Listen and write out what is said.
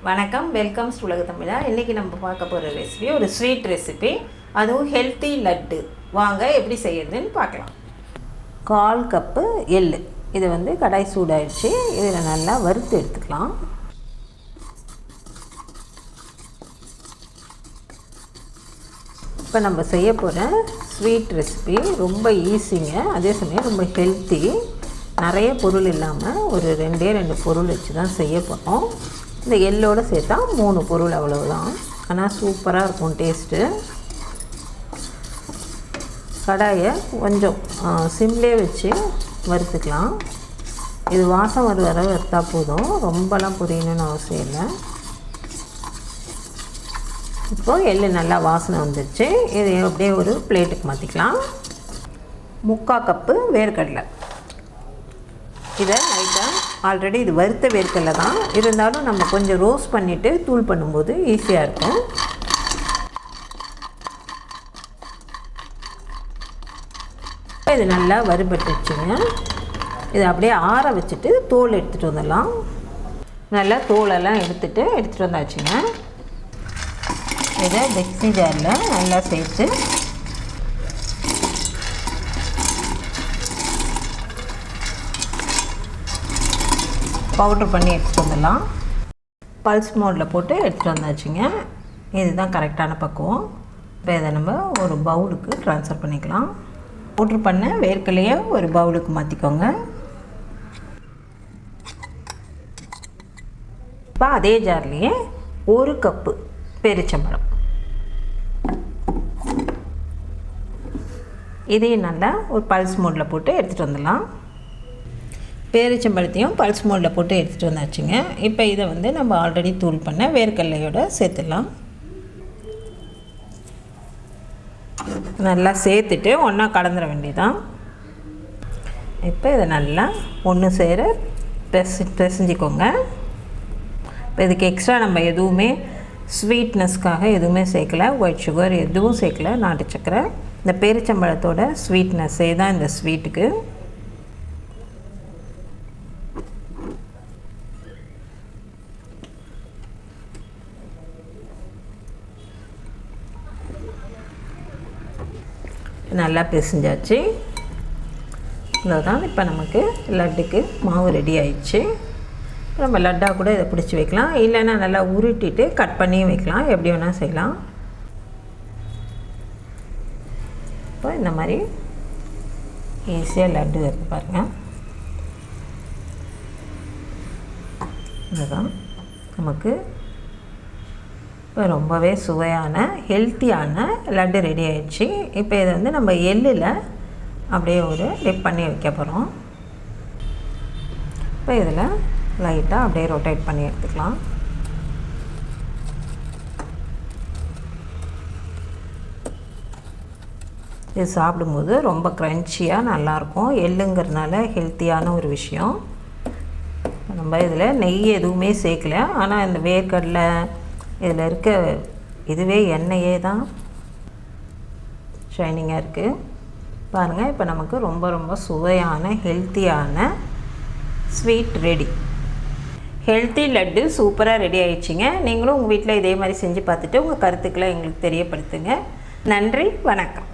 வணக்கம், welcome to உலக தமிழா. இன்றைக்கி நம்ம பார்க்க போகிற ரெசிபி ஒரு ஸ்வீட் ரெசிபி, அதுவும் ஹெல்த்தி லட்டு. வாங்க எப்படி செய்யறதுன்னு பார்க்கலாம். 1/4 கப்பு எள், இது கடாய் சூடாயிடுச்சு. இதில் நல்லா வறுத்து எடுத்துக்கலாம். இப்போ நம்ம செய்ய போகிற ஸ்வீட் ரெசிபி ரொம்ப ஈஸிங்க, அதே சமயம் ரொம்ப ஹெல்த்தி. நிறைய பொருள் இல்லாமல் ஒரு 2 பொருள் வச்சு தான் செய்ய போகிறோம். இந்த எள்ளோடு சேர்த்தா 3 பொருள் அவ்வளவுதான். ஆனால் சூப்பராக இருக்கும் டேஸ்ட்டு. கடாயை கொஞ்சம் சிம்லே வச்சு வறுத்துக்கலாம். இது வாசம் வர வறுத்தா போதும், ரொம்பலாம் பொரியணும்னு அவசியம் இல்லை. இப்போது எள்ளு நல்லா வாசனை வந்துடுச்சு. இது அப்படியே ஒரு பிளேட்டுக்கு மாற்றிக்கலாம். 3/4 கப்பு வேர்க்கடலை. இதை லைட்டாக ஆல்ரெடி இது வறுத்த வேர்க்கடலை தான், இருந்தாலும் நம்ம கொஞ்சம் ரோஸ்ட் பண்ணிவிட்டு தூள் பண்ணும்போது ஈஸியாக இருக்கும். இது நல்லா வறுபட்டுச்சுங்க. இதை அப்படியே ஆற வச்சுட்டு தோல் எடுத்துகிட்டு வந்துடலாம். நல்லா தோலெல்லாம் எடுத்துகிட்டு வந்தாச்சுங்க. இதை மிக்ஸி ஜாரில் நல்லா சேர்த்து பவுட்ரு பண்ணி எடுத்துகிட்டு வந்துடலாம். பல்ஸ் மோடில் போட்டு எடுத்துகிட்டு வந்தாச்சுங்க. இதுதான் கரெக்டான பக்குவம். இப்போ இதை நம்ம ஒரு பவுலுக்கு ட்ரான்ஸ்ஃபர் பண்ணிக்கலாம். பவுட்ரு பண்ண வேர்க்கடலையை ஒரு பவுலுக்கு மாற்றிக்கோங்க. இப்போ அதே ஜார்லேயே 1 கப்பு பேரிச்சம்பழம், இதையும் நல்லா ஒரு பல்ஸ் மோடில் போட்டு எடுத்துகிட்டு வந்துடலாம். பேரிச்சம்பழத்தையும் பல்ஸ் மோடில் போட்டு எடுத்துகிட்டு வந்தாச்சுங்க. இப்போ இதை நம்ம ஆல்ரெடி தூள் பண்ண வேர்க்கடலையோடு சேர்த்துடலாம். நல்லா சேர்த்துட்டு ஒன்றா கலந்துட வேண்டியதான். இப்போ இதை நல்லா ஒன்று சேர பிசைஞ்சிக்கோங்க. இப்போ இதுக்கு எக்ஸ்ட்ரா நம்ம எதுவுமே ஸ்வீட்னஸ்க்காக எதுவுமே சேர்க்கலை. ஒயிட் சுகர் எதுவும் சேர்க்கலை, நாட்டு சக்கரை. இந்த பேரிச்சம்பழத்தோட ஸ்வீட்னஸ்ஸே தான் இந்த ஸ்வீட்டுக்கு. நல்லா பிசைஞ்சாச்சு. இவ்வளோதான். இப்போ நமக்கு லட்டுக்கு மாவு ரெடி ஆயிடுச்சு. நம்ம லட்டாக கூட இதை பிடிச்சி வைக்கலாம், இல்லைன்னா நல்லா உருட்டிட்டு கட் பண்ணியும் வைக்கலாம், எப்படி வேணால் செய்யலாம். இப்போ இந்த மாதிரி ஈஸியாக லட்டு இருக்குது பாருங்கள். இதுதான் நமக்கு இப்போ ரொம்பவே சுவையான ஹெல்த்தியான லட்டு ரெடி ஆயிடுச்சு. இப்போ இதை நம்ம எள்ளில் அப்படியே ஒரு டிப் பண்ணி வைக்க போகிறோம். இப்போ இதில் லைட்டாக அப்படியே ரொட்டேட் பண்ணி எடுத்துக்கலாம். இது சாப்பிடும்போது ரொம்ப க்ரன்ச்சியாக நல்லாயிருக்கும். எள்ளுங்கிறதுனால ஹெல்த்தியான ஒரு விஷயம். நம்ம இதில் நெய் எதுவுமே சேர்க்கல, ஆனால் இந்த வேர்க்கடலை இதில் இருக்க இதுவே எண்ணெயே தான் ஷைனிங்காக இருக்குது பாருங்கள். இப்போ நமக்கு ரொம்ப சுவையான ஹெல்த்தியான ஸ்வீட் ரெடி. ஹெல்த்தி லட்டு சூப்பராக ரெடி ஆயிடுச்சிங்க. நீங்களும் உங்கள் வீட்டில் இதே மாதிரி செஞ்சு பார்த்துட்டு உங்கள் கருத்துக்களை எங்களுக்கு தெரியப்படுத்துங்க. நன்றி, வணக்கம்.